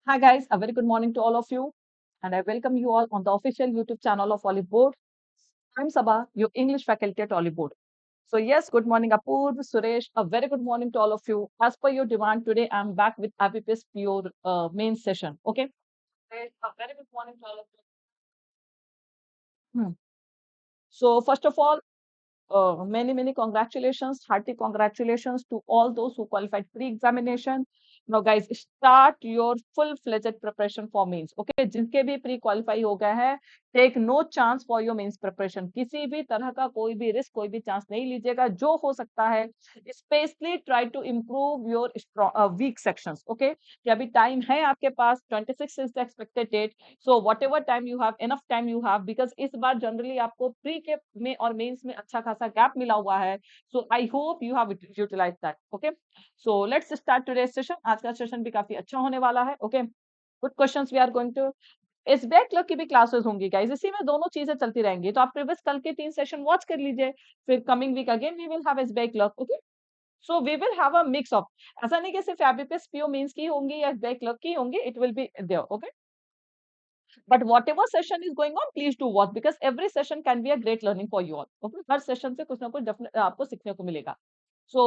Hi guys, a very good morning to all of you, and I welcome you all on the official YouTube channel of Oliveboard. I'm Saba, your English faculty at Oliveboard. So yes, good morning Apurv, Suresh, a very good morning to all of you. As per your demand today, I'm back with IBPS Pure main session. Okay, a very good morning to all of you. So first of all, many congratulations, hearty congratulations to all those who qualified pre-examination. Now guys, start your full-fledged preparation for mains. Okay, जिनके भी pre qualify हो गए हैं, take no chance for your mains preparation. किसी भी तरह का कोई भी रिस्क, कोई भी चांस नहीं लीजिएगा। जो हो सकता है, specially try to improve your weak sections. Okay, कि अभी टाइम है आपके पास, 26 is the expected date. So whatever time you have, enough time you have, because इस बार जनरली आपको प्री के में और मेंस में अच्छा खासा गैप मिला हुआ है। So I hope you have utilize that. Okay, so let's start today's session. आज का सेशन भी काफी अच्छा होने वाला है। Okay, good questions we are going to. SBI clerk की भी क्लासेस होंगी गाइस, इसी में दोनों चीजें चलती रहेंगी। तो आप प्रीवियस कल के 3 सेशन वॉच कर लीजिए, फिर coming week again we will have SBI clerk. Okay, so we will have a mix of, ऐसा नहीं कि सिर्फ एबीपीएस पीओ मेंस की होंगी या एसबीआई क्लर्क की होंगी, it will be there. Okay, but whatever session is going on, please do watch because every session can be a great learning for you all. Okay, her session से कुछ ना कुछ आपको सीखने को मिलेगा. So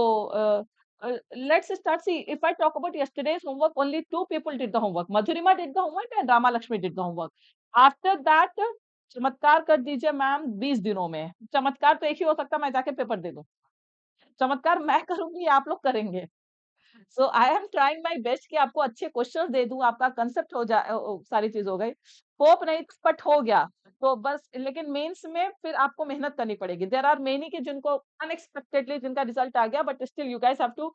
let's start. See, if I talk about yesterday's homework, only 2 people did the homework. Madhurima did the homework and Rama Lakshmi did the homework. After that, चमत्कार कर दीजिए मैम 20 दिनों में। चमत्कार तो एक ही हो सकता है, मैं जाके पेपर दे दूं। चमत्कार मैं करूंगी, आप लोग करेंगे। So I am trying my best कि आपको अच्छे क्वेश्चंस दे दूं, आपका कंसेप्ट हो जाए, सारी चीज हो गई। होप नहीं बट हो गया तो बस। लेकिन मेंस में फिर आपको मेहनत करनी पड़ेगी। देयर आर मेनी कि जिनको अनएक्सपेक्टेडली जिनका रिजल्ट आ गया, but still you guys have to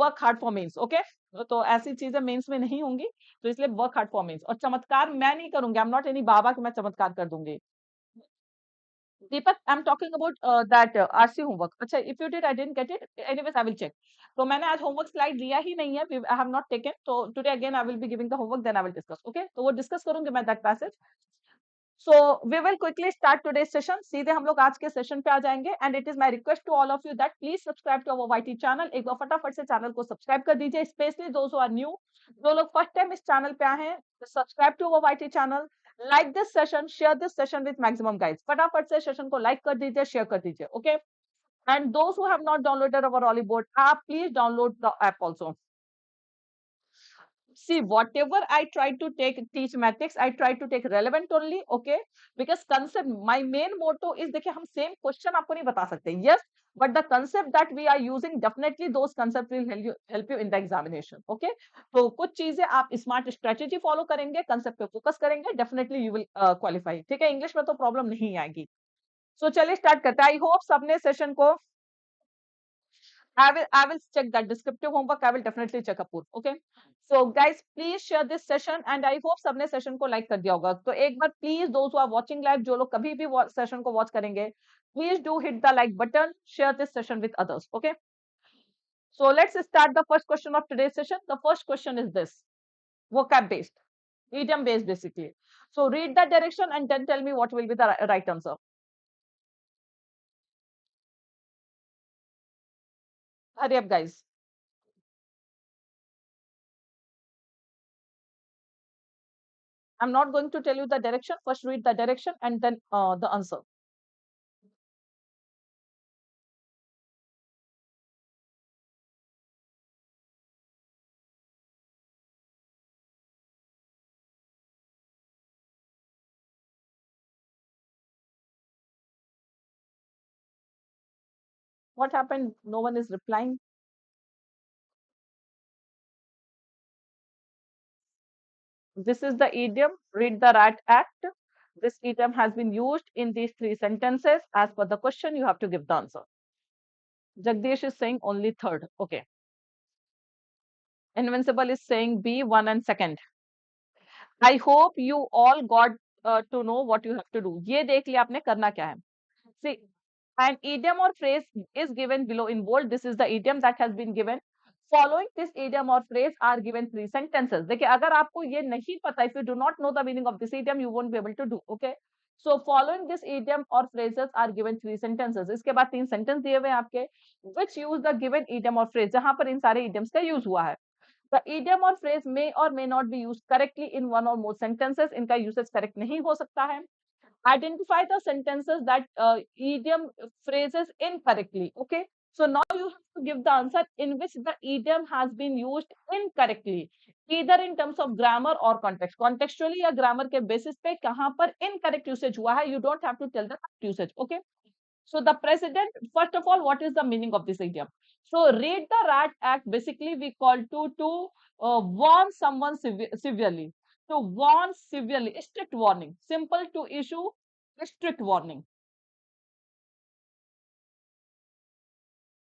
work hard for mains. Okay, तो ऐसी चीजें मेंस में नहीं होंगी, तो इसलिए वर्क हार्ड फॉर मेंस। और चमत्कार मैं नहीं करूंगी, आई एम नॉट एनी बाबा कि मैं चमत्कार कर दूंगी। Deepak, I'm talking about that RC homework. अच्छा, if you did, I didn't get it. Anyways, I will check. तो मैंने आज homework slide लिया ही नहीं है. I have not taken. तो today again I will be giving the homework. Then I will discuss. Okay? तो वो discuss करूंगी मैं that passage. So we will quickly start today's session. सीधे हम लोग आज के सेशन पे आ जाएंगे. And it is my request to all of you that please subscribe to our YT channel. एक बार फटाफट से चैनल को सब्सक्राइब कर दीजिए. Especially those who are new. जो लोग फर्स्ट टाइम इस चैनल पे आए हैं, subscribe to our YT channel. Like this session, share this session with maximum guys. फटाफट से सेशन को लाइक कर दीजिए, शेयर कर दीजिए। Okay, and those who have not downloaded our Oliveboard, आप please download the app also. See, whatever I try to teach mathematics, I try to take relevant only. Okay, because concept, my main motto is, देखिए हम same question आपको नहीं बता सकते, yes, but the concept that we are using, definitely those concepts will help you in the examination. Okay, तो कुछ चीजें आप स्मार्ट स्ट्रेटेजी फॉलो करेंगे, कंसेप्ट पे फोकस करेंगे, डेफिनेटली यू विल क्वालिफाई। ठीक है, इंग्लिश में तो प्रॉब्लम नहीं आएगी। सो चलिए स्टार्ट करते हैं। आई होप सबने सेशन को, I will check that descriptive homework. I will definitely check Apur. Okay. So guys, please share this session and I hope सबने सेशन को लाइक कर दिया होगा। तो एक बार प्लीज दोस्त आर वाचिंग लाइव, जो लोग कभी भी सेशन को वॉच करेंगे, please do hit the like button, share this session with others. Okay, so let's start the first question of today's session. The first question is this: vocab based, idiom based basically. So read the direction and then tell me what will be the right answer. Hurry up guys. I'm not going to tell you the direction. First read the direction and then the answer. What happened? No one is replying. This is the idiom. Read the right act. This idiom has been used in these 3 sentences. As per the question, you have to give the answer. Jagdish is saying only third. Okay. Invincible is saying B, 1 and 2nd. I hope you all got to know what you have to do. ये देख लिया आपने करना क्या है. See, an idiom or phrase is given below in bold. This is the idiom that has been given. Following this idiom or phrase are given 3 sentences. देखिए अगर आपको ये नहीं पता, if you do not know the meaning of this idiom, you won't be able to do. Okay. So following this idiom or phrases are given 3 sentences. इसके बाद 3 sentence दिए हुए हैं आपके, which use the given idiom or phrase, जहां पर इन सारे idioms का use हुआ है. The idiom or phrase may or may not be used correctly in one or more sentences. इनका usage correct नहीं हो सकता है. Identify the sentences that idiom phrases incorrectly. Okay. So now you have to give the answer in which the idiom has been used incorrectly, either in terms of grammar or context. Contextually या grammar के basis पे कहाँ पर incorrect usage हुआ है, you don't have to tell the correct usage. Okay. So the president, first of all, what is the meaning of this idiom? So read the Rat Act. Basically, we call to warn someone severely. To warn severely, strict warning. Simple to issue strict warning.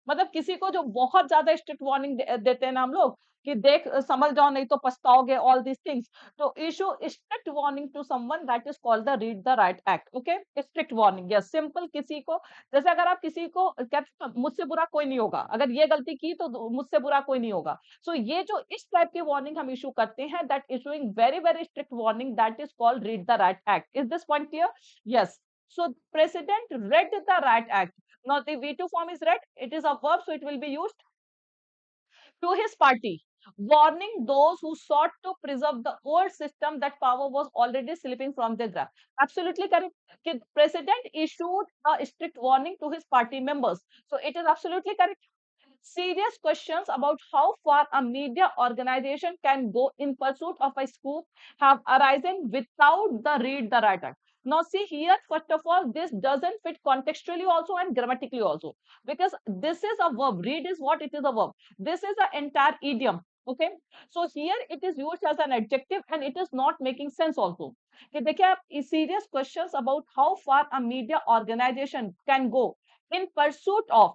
मतलब किसी को जो बहुत ज्यादा strict warning देते हैं ना हम लोग कि देख समझ जाओ नहीं तो पछताओगे ऑल दिस थिंग्स. तो issue strict warning to someone, that is called the read the right act. Okay, strict warning. Yes, simple. किसी को जैसे अगर आप किसी को कहते हैं मुझसे बुरा कोई नहीं होगा, अगर ये गलती की तो मुझसे बुरा कोई नहीं होगा. सो ये जो इस टाइप की वार्निंग हम इशू करते हैं, that issuing very very strict warning, that is called read the right act. Is this point clear? Yes. So president read the right act. Now the V2 form is read. It is a verb, so it will be used to his party, warning those who sought to preserve the old system that power was already slipping from their grasp. Absolutely correct. The president issued a strict warning to his party members. So it is absolutely correct. Serious questions about how far a media organization can go in pursuit of a scoop have arisen without the read the right act. Now, see here, first of all, this doesn't fit contextually also and grammatically also, because this is a verb. Read is what? It is a verb. This is an entire idiom. Okay, so here it is used as an adjective and it is not making sense also. कि देखिए आप serious questions about how far a media organization can go in pursuit of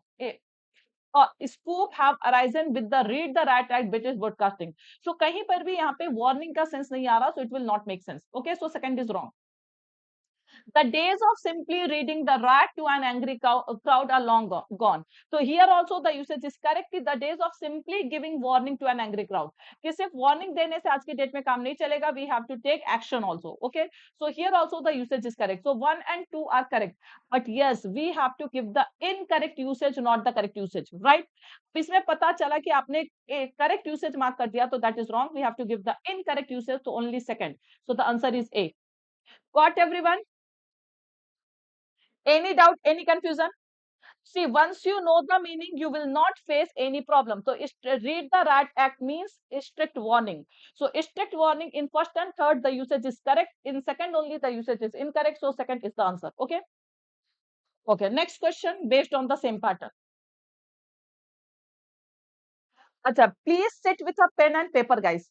scoop have arisen with the read the right act British broadcasting. So कहीं पर भी यहाँ पे warning का sense नहीं आ रहा, so it will not make sense. Okay, so second is wrong. The days of simply reading the rat to an angry crowd are long gone. So here also the usage is correct. The days of simply giving warning to an angry crowd. कि सिर्फ warning देने से आज की date में काम नहीं चलेगा. We have to take action also. Okay. So here also the usage is correct. So 1 and 2 are correct. But yes, we have to give the incorrect usage, not the correct usage. Right? इसमें पता चला कि आपने correct usage mark कर दिया, तो that is wrong. We have to give the incorrect usage to only second. So the answer is A. Got everyone? Any doubt, any confusion? See, once you know the meaning, you will not face any problem. So, read the right act means strict warning. So, strict warning in first and third, the usage is correct. In second only, the usage is incorrect. So, second is the answer. Okay. Okay. Next question based on the same pattern. Acha, please sit with a pen and paper, guys.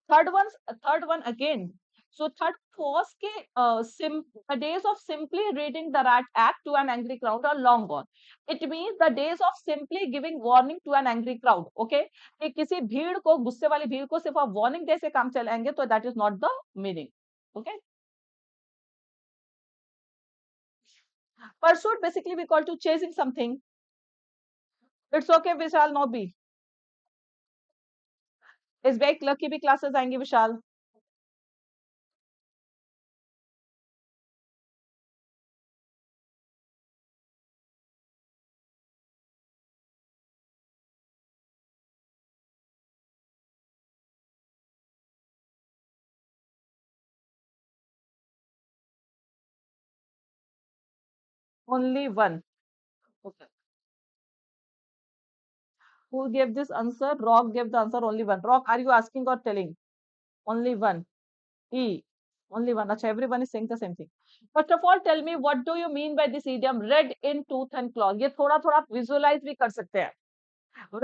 Third one again. So third was the days of simply reading the Rat Act to an angry crowd are long gone. It means the days of simply giving warning to an angry crowd. Okay, कि किसी भीड़ को, गुस्से वाली भीड़ को सिर्फ आप warning दे से काम चलाएंगे, तो that is not the meaning. Okay. Pursuit basically we call to chasing something. It's okay, Vishal, no be. इस बार क्लर्क की भी क्लासेस आएंगी विशाल. Only one. Okay. Who gave this answer? Rock gave the answer. Only one. Rock, are you asking or telling? Only one. E. Only one. Achha, everyone is saying the same thing. First of all, tell me what do you mean by this idiom? Red in tooth and claw. ये थोड़ा थोड़ा visualize भी कर सकते हैं.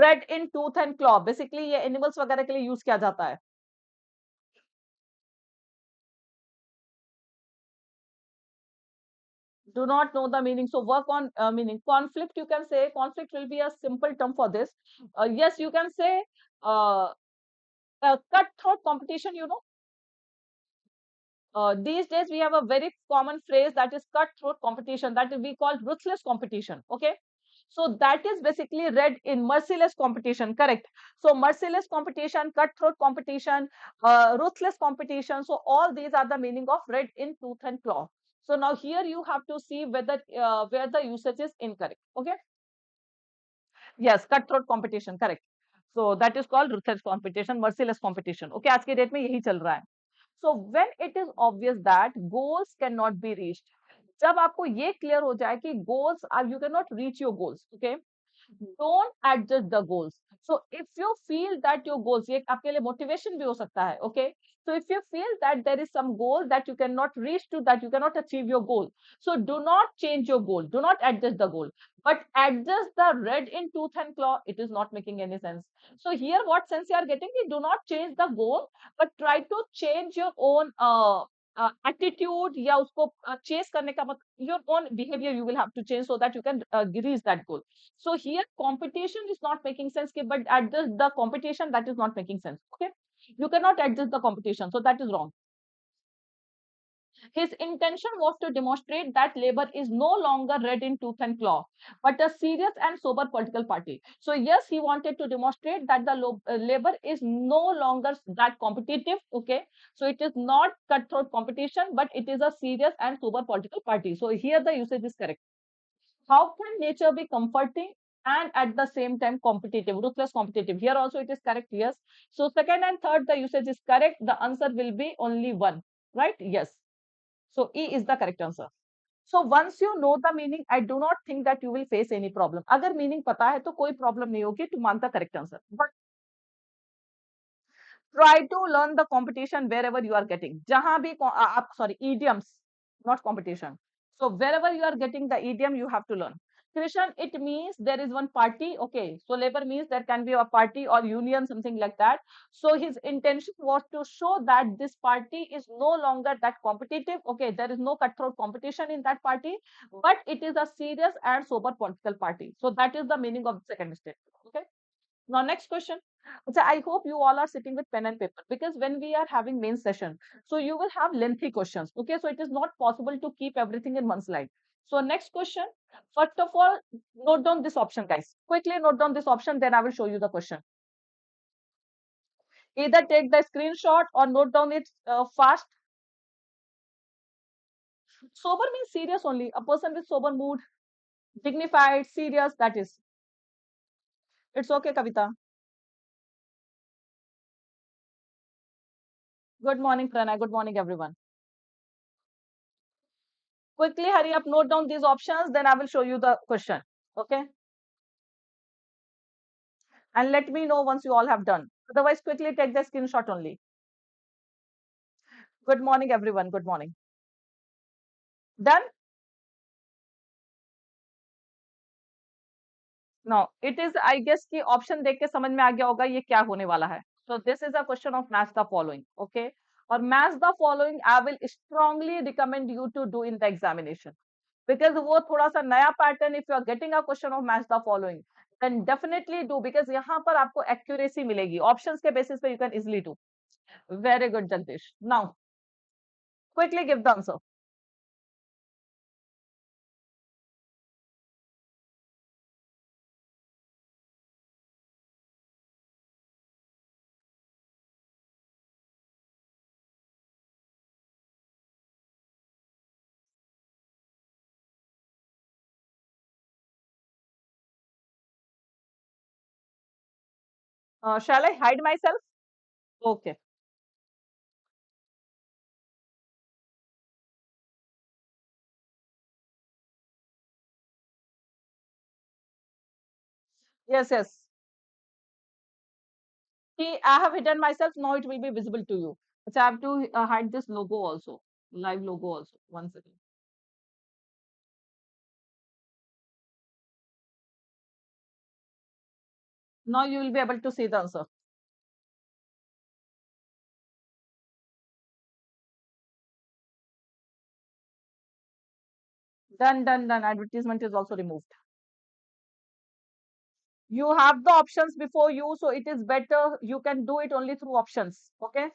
Red in tooth and claw. Basically ये animals वगैरह के लिए use किया जाता है. Do not know the meaning, so work on meaning. Conflict, you can say. Conflict will be a simple term for this. Yes, you can say uh, cutthroat competition. You know. These days we have a very common phrase that is cutthroat competition, that we call ruthless competition. Okay, so that is basically read in merciless competition. Correct. So merciless competition, cutthroat competition, ruthless competition. So all these are the meaning of red in tooth and claw. So now here you have to see whether where the usage is incorrect. Okay. Yes, cutthroat competition. Correct. So that is called ruthless competition, merciless competition. Okay, आज के date में यही चल रहा है. So when it is obvious that goals cannot be reached, जब आपको ये क्लियर हो जाए कि goals are, you cannot reach your goals, okay, don't adjust the goals. So if you feel that your goals, ये आपके लिए motivation भी हो सकता है, okay. So if you feel that there is some goal that you cannot reach to, that you cannot achieve your goal, so do not change your goal, do not adjust the goal, but adjust the red in tooth and claw. It is not making any sense. So here what sense you are getting, you do not change the goal, but try to change your own attitude या उसको chase करने का your own behavior you will have to change so that you can reach that goal. So here competition is not making sense, but adjust the competition, that is not making sense. Okay, you cannot adjust the competition, so that is wrong. His intention was to demonstrate that Labour is no longer red in tooth and claw, but a serious and sober political party. So yes, he wanted to demonstrate that the Labour is no longer that competitive. Okay, so it is not cutthroat competition, but it is a serious and sober political party. So here the usage is correct. How can nature be comforting and at the same time competitive, ruthless competitive? Here also it is correct, yes. So second and third, the usage is correct. The answer will be only one, right? Yes. So E is the correct answer. So once you know the meaning, I do not think that you will face any problem. अगर meaning पता है तो कोई problem नहीं होगी to मान the correct answer. But try to learn the competition wherever you are getting. जहाँ भी sorry, idioms, not competition. So wherever you are getting the idiom, you have to learn. Krishan, it means there is one party. Okay, so labor means there can be a party or union, something like that. So his intention was to show that this party is no longer that competitive. Okay, there is no cutthroat competition in that party, but it is a serious and sober political party. So that is the meaning of the second statement. Okay. Now, next question. So I hope you all are sitting with pen and paper, because when we are having main session, so you will have lengthy questions. Okay, so it is not possible to keep everything in one slide. So next question. First of all, note down this option, guys. Quickly note down this option, then I will show you the question. Either take the screenshot or note down it fast. Sober means serious only. A person with sober mood, dignified, serious. That is. It's okay, Kavita. Good morning, Pranay. Good morning, everyone. Quickly, hurry up, note down these options, then I will show you the question. Okay. And let me know once you all have done. Otherwise, quickly take the screenshot only. Good morning, everyone. Good morning. Done? Now, it is, I guess, कि option देख के समझ में आ गया होगा ये क्या होने वाला है. So this is a question of match the following. Okay. Or match the following, I will strongly recommend you to do in the examination. Because वो थोड़ा सा नया pattern, if you are getting a question of match the following, then definitely do, because यहाँ पर आपको accuracy मिलेगी. Options के basis पे you can easily do. Very good, Jagdish. Now, quickly give the answer. Shall I hide myself? Okay. Yes, yes. See, I have hidden myself. Now it will be visible to you. So I have to hide this logo also, live logo also. One second. Now you will be able to see the answer. Done, done, done. Advertisement is also removed. You have the options before you, so it is better. You can do it only through options. Okay.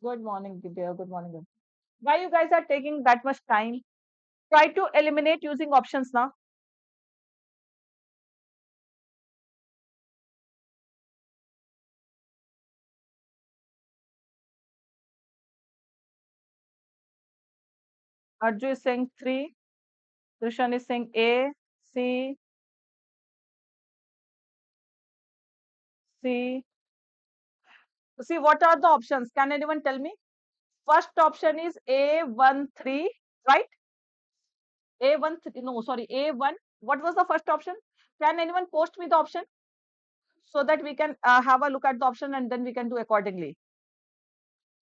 Good morning, dear. Good morning. Why you guys are taking that much time? Try to eliminate using options now. Arju is saying 3. Krishan is saying A, C, C. See, what are the options? Can anyone tell me? First option is A13, right? A13, no, sorry, A1. What was the first option? Can anyone post me the option so that we can have a look at the option and then we can do accordingly?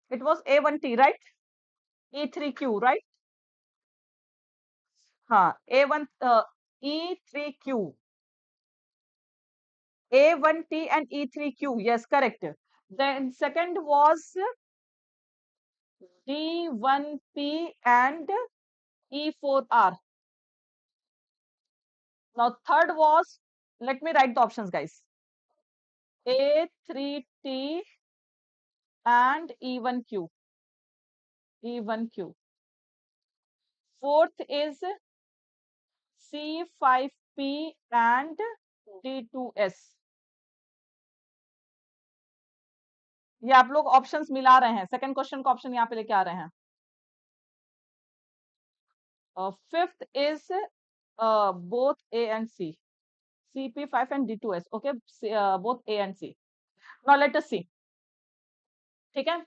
It was A1T, right? E3Q, right? A1, E3Q, A1T and E3Q. Yes, correct. Then second was D1P and E4R. Now third was, let me write the options, guys. A3T and E1Q. E1Q. Fourth is C5P and D2S. ये आप लोग options मिला रहे हैं, second question का option यहाँ पे लेके आ रहे हैं. Fifth is both A and C. CP5 and D2S. Okay, both A and C. Now let us see. ठीक है,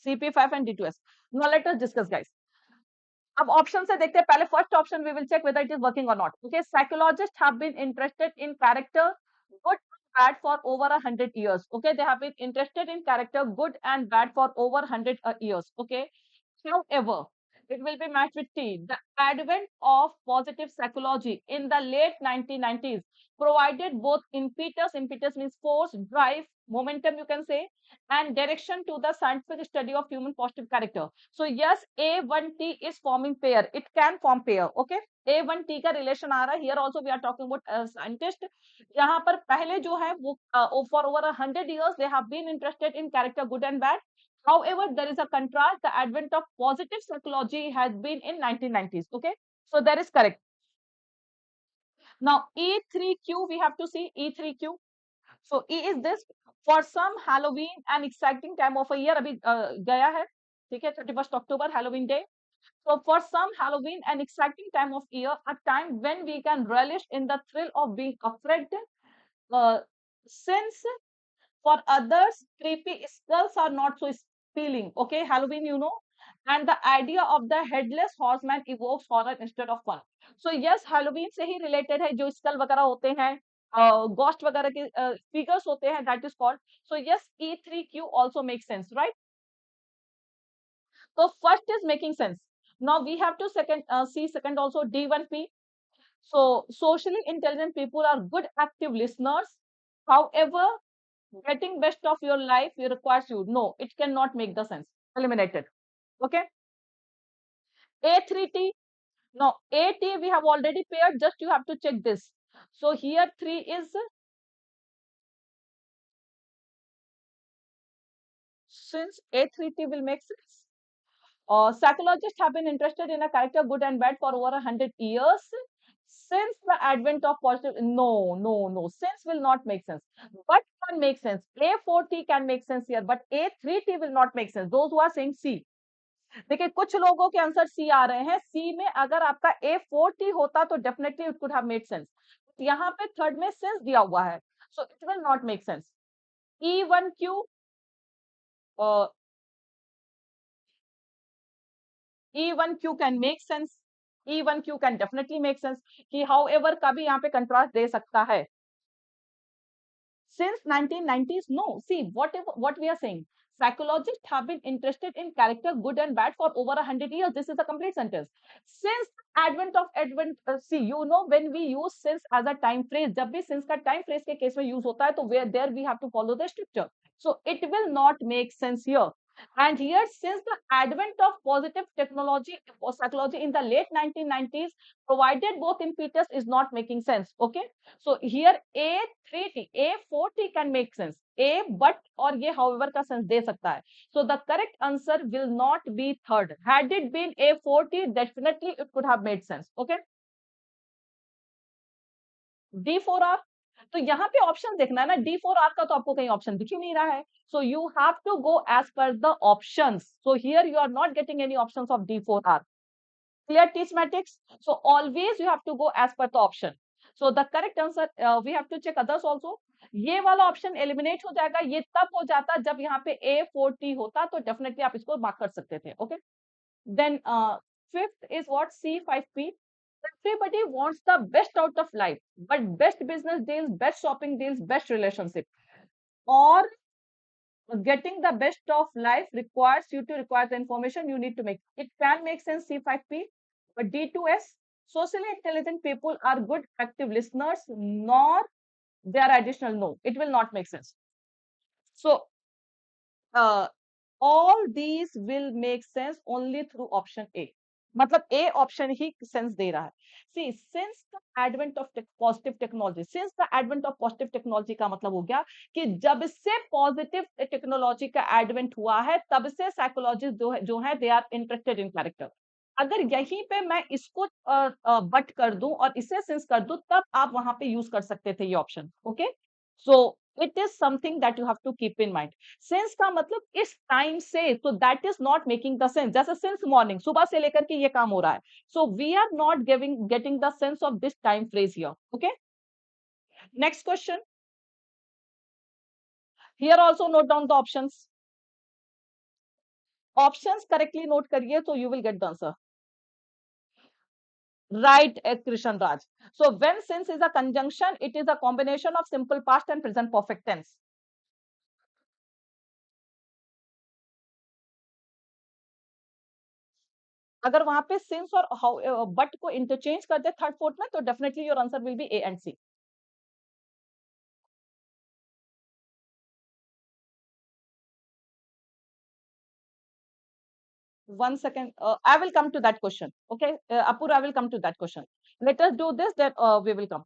CP5 and D2S. Now let us discuss, guys. अब ऑप्शन से देखते हैं. पहले first option we will check whether it is working or not. Okay, psychologists have been interested in character good and bad for over 100 years. Okay, they have been interested in character good and bad for over 100 years. Okay, however, it will be matched with T. The advent of positive psychology in the late 1990s provided both impetus means force, drive, momentum, you can say, and direction to the scientific study of human positive character. So yes, A1T is forming pair. It can form pair. Okay, A1T का relation आ रहा है. Here also we are talking about a scientist. यहाँ पर पहले जो है वो for over 100 years they have been interested in character good and bad. However, there is a contrast. The advent of positive psychology has been in 1990s. Okay, so that is correct. Now E3Q, we have to see E3Q. So E is this. For some, Halloween an exciting time of a year. अभी गया है, ठीक है, 31st October, Halloween day. So for some, Halloween an exciting time of year, a time when we can relish in the thrill of being afraid. Since for others, creepy skulls are not so appealing. Okay, Halloween, you know, and the idea of the headless horseman evokes horror instead of fun. So yes, Halloween से ही related है, जो skull वगैरह होते हैं, ghost वगैरह के figures होते हैं, that is called. So yes, E3Q also makes sense, right? So first is making sense. Now we have to see second also D1P. So socially intelligent people are good active listeners. However, getting best of your life requires you. No, it cannot make the sense. Eliminated. Okay. A3T. Now AT we have already paired. Just you have to check this. So here 3 is, since A3T will make sense. Psychologists have been interested in a character good and bad for over 100 years. Since the advent of positive, no, since will not make sense, but can make sense. A4T can make sense here, but A3T will not make sense. Those who are saying C. देखिए कुछ लोगों के answer C आ रहे हैं. सी में अगर आपका A4T होता तो definitely it could have made sense. यहाँ पे थर्ड में सेंस दिया हुआ है, so it will not make sense. E1Q, E1Q can make sense. E1Q can definitely make sense. कि however का भी यहाँ पे contrast दे सकता है. Since 1990s, no. See, what we are saying. Psychologists have been interested in character good and bad for over 100 years. This is a complete sentence. Since see, you know, when we use since as a time phrase, जब भी since का time phrase के case में use होता है, तो where there we have to follow the structure. So it will not make sense here. And here, since the advent of positive technology or psychology in the late 1990s, provided both impetus is not making sense. Okay. So here A3T, A4T can make sense. A, but or ye however का sense दे सकता है. So the correct answer will not be third. Had it been A4T, definitely it could have made sense. Okay. D4R. तो यहाँ पे option देखना है ना, D4R का तो आपको कहीं ऑप्शन दिख ही नहीं रहा है. So you have to go as per the options. So here you are not getting any options of D4R. Clear, teachmatics? So always you have to go as per the option. So the correct answer, we have to check others also. ये वाला option eliminate हो जाएगा. ये तब हो जाता जब यहाँ पे A4T होता, तो डेफिनेटली आप इसको मार्क कर सकते थे. Okay. Then fifth is what? C5P. Everybody wants the best out of life, but best business deals, best shopping deals, best relationship, or getting the best of life requires you to require the information you need to make. It can make sense C5P, but D2S, socially intelligent people are good active listeners, nor they are additional. No, it will not make sense. So uh, all these will make sense only through option A. मतलब A option he sense दे रहा है. See, since the advent of positive technology, since the advent of positive technology का मतलब हो गया कि जब से positive technology का advent हुआ है, तब से psychologists जो है they are interested in character. अगर यहीं पे मैं इसको बट कर दूं और इसे सेंस कर दूं, तब आप वहां पे यूज कर सकते थे ये option. Okay. So it is something that you have to keep in mind. Since का मतलब इस टाइम से, तो that is not making the sense. जैसे सिंस मॉर्निंग, सुबह से लेकर के ये काम हो रहा है. So we are not giving getting the sense of this time phrase here. Okay. Next question. Here also note down the options. Options correctly note करिए तो you will get the answer. Right, Krishan Raj. So when since is a conjunction, it is a combination of simple past and present perfect tense. अगर वहां पे since और how but को interchange कर they third fourth में, तो definitely your answer will be A and C. One second, I will come to that question. Okay, Apur, I will come to that question. Let us do this, then we will come.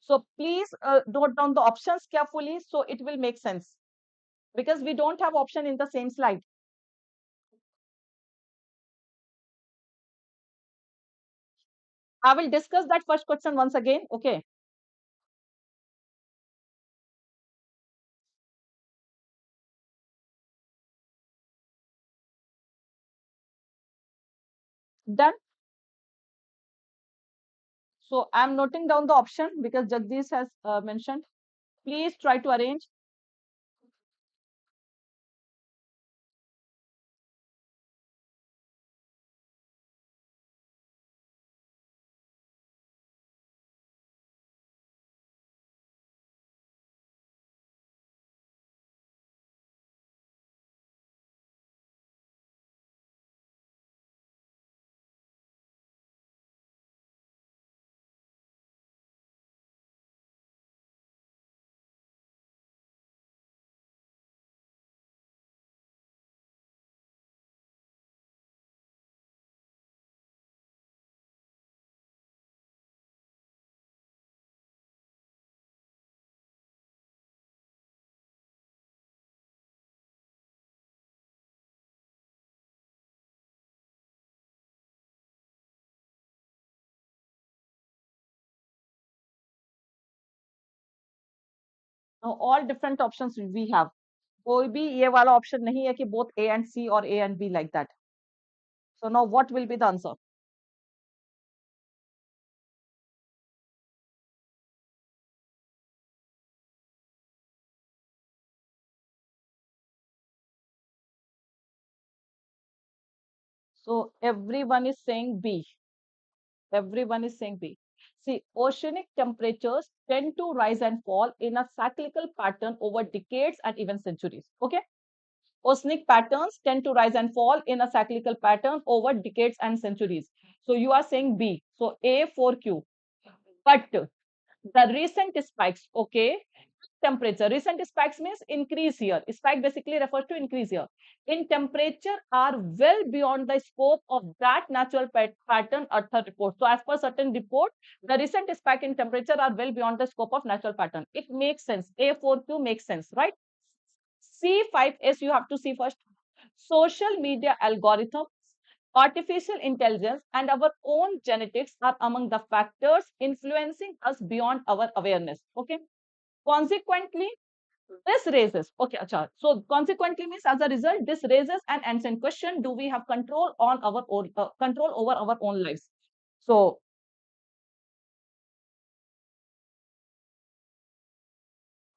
So please note down the options carefully so it will make sense, because we don't have option in the same slide. I will discuss that first question once again. Okay. Done. So I'm noting down the option because Jagdish has mentioned. Please try to arrange. Now, all different options we have. कोई भी ये वाला option नहीं है कि both A and C or A and B like that. So now what will be the answer? So everyone is saying B. Everyone is saying B. See, oceanic temperatures tend to rise and fall in a cyclical pattern over decades and even centuries. Okay. Oceanic patterns tend to rise and fall in a cyclical pattern over decades and centuries. So you are saying B. So A for Q. But the recent spikes, okay, temperature. Recent spikes means increase here. Spike basically refers to increase here. In temperature are well beyond the scope of that natural pattern author report. So as per certain report, the recent spike in temperature are well beyond the scope of natural pattern. It makes sense. A4Q makes sense, right? C5S you have to see first. Social media algorithms, artificial intelligence, and our own genetics are among the factors influencing us beyond our awareness. Okay. Consequently, this raises, okay, acha. So consequently means as a result, this raises an ancient question: do we have control on our own control over our own lives? So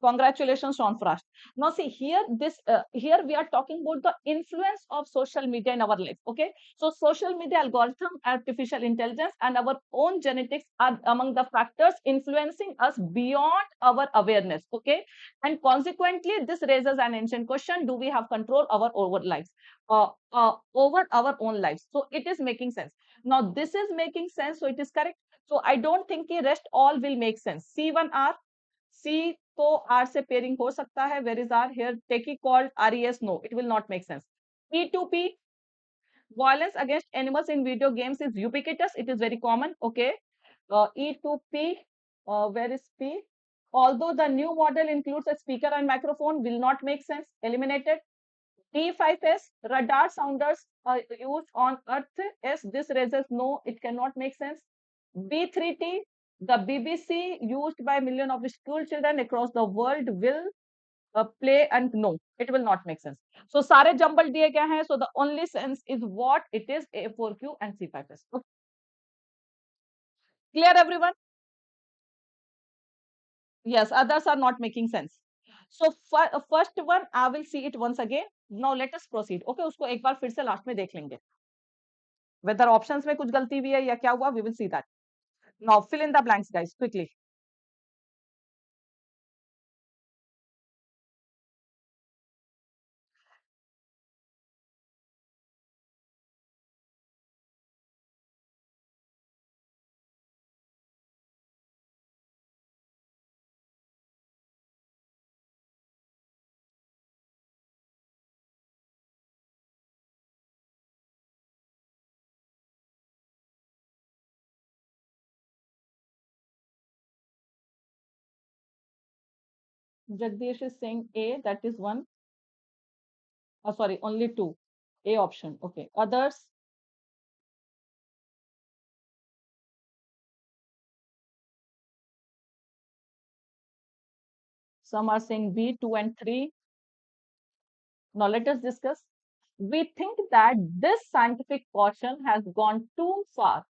congratulations, Sean Frost. Now, see here, here we are talking about the influence of social media in our life. Okay, so social media algorithm, artificial intelligence, and our own genetics are among the factors influencing us beyond our awareness. Okay, and consequently, this raises an ancient question: do we have control over lives, over our own lives? So it is making sense. Now, this is making sense, so it is correct. So I don't think the rest all will make sense. C1R C तो R से pairing हो सकता है. Where is R here? Techie called RES. No, it will not make sense. P2P, violence against animals in video games is ubiquitous. It is very common. Okay. E2P, where is P? Although the new model includes a speaker and microphone, will not make sense. Eliminated. D5S, radar sounders are used on Earth. Yes, this raises no, it cannot make sense. B3T, the BBC used by millions of school children across the world will play and no, it will not make sense. So सारे jumble दिए गए हैं. So the only sense is what it is A4Q and C5S. Okay. Clear everyone? Yes, others are not making sense. So first one, I will see it once again. Now let us proceed. Okay, उसको एक बार फिर से last में देख लेंगे. Whether options में कुछ गलती हुई है या क्या हुआ, we will see that. Now fill in the blanks, guys, quickly. Jagdish is saying A, that is one. Oh, sorry, only two. A option. Okay. Others, some are saying B, 2 and 3. Now let us discuss. We think that this scientific caution has gone too far,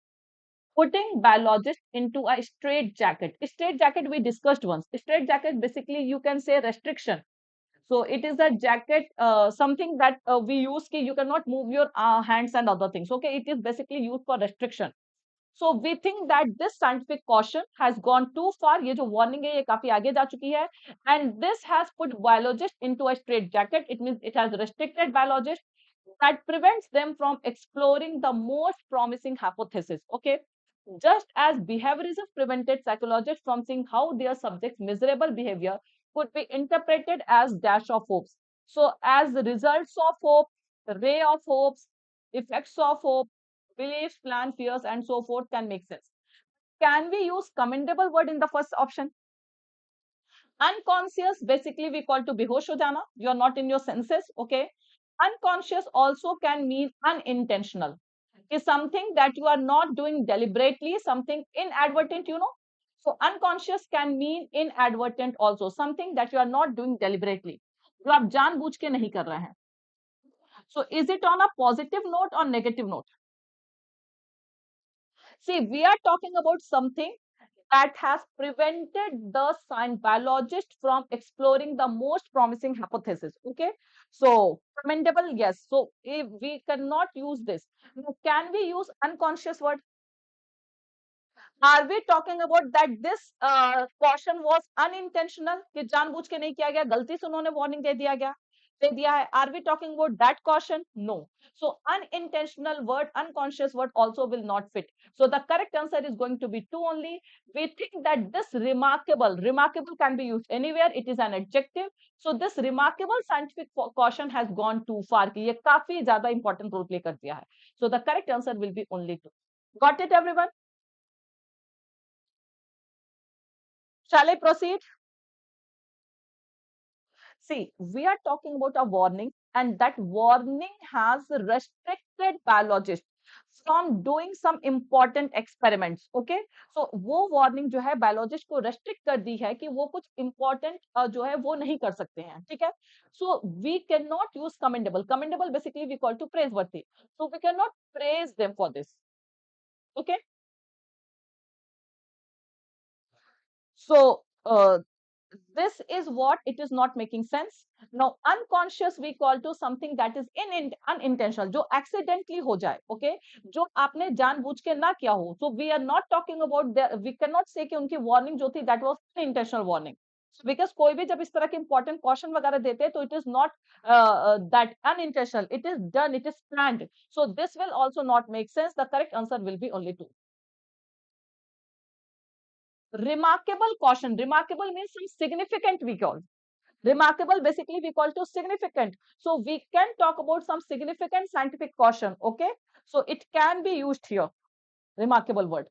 putting biologists into a straight jacket. Straight jacket we discussed once. Straight jacket basically you can say restriction. So it is a jacket, something that we use ki you cannot move your hands and other things. Okay, it is basically used for restriction. So we think that this scientific caution has gone too far. ये जो warning है ये काफी आगे जा चुकी है. And this has put biologists into a straight jacket. It means it has restricted biologists that prevents them from exploring the most promising hypothesis. Okay. Just as behaviorism prevented psychologists from seeing how their subjects' miserable behavior could be interpreted as dash of hopes. So, as the results of hope, ray of hopes, effects of hope, beliefs, plan, fears, and so forth can make sense. Can we use commendable word in the first option? Unconscious, basically we call to behosh ho jana. You are not in your senses. Okay. Unconscious also can mean unintentional. Is something that you are not doing deliberately, something inadvertent, you know. So unconscious can mean inadvertent also, something that you are not doing deliberately. जो आप जानबूझ के नहीं कर रहे हैं. So is it on a positive note or negative note? See, we are talking about something that has prevented the science biologist from exploring the most promising hypothesis. Okay, so commendable, yes. So if we cannot use this, now, can we use unconscious word? Are we talking about that this caution was unintentional कि जानबूझ के नहीं किया गया, गलती से उन्होंने warning दे दिया गया? दे दिया है. Are we talking about that caution? No. So unintentional word, unconscious word also will not fit. So the correct answer is going to be two only. We think that this remarkable, remarkable can be used anywhere. It is an adjective. So this remarkable scientific caution has gone too far. कि ये काफी ज्यादा important role play कर दिया है. So the correct answer will be only two. Got it, everyone? Shall I proceed? See, we are talking about a warning, and that warning has restricted biologists from doing some important experiments. Okay, so वो warning जो है biologist को restrict कर दी है कि वो कुछ important जो है वो नहीं कर सकते हैं. ठीक है? So we cannot use commendable. Commendable basically we call to praiseworthy. So we cannot praise them for this. Okay. So this is what it is not making sense. Now unconscious we call to something that is unintentional, जो accidentally हो जाए. Okay, जो आपने जानबूझ के ना किया हो. So we are not talking about we cannot say कि उनकी warning जो थी that was unintentional warning. Because कोई भी जब इस तरह के important caution वगैरह देते हैं तो it is not that unintentional, it is done, it is planned. So this will also not make sense. The correct answer will be only two. Remarkable caution. Remarkable means some significant we call. Remarkable basically we call to significant. So we can talk about some significant scientific caution. Okay. So it can be used here. Remarkable word.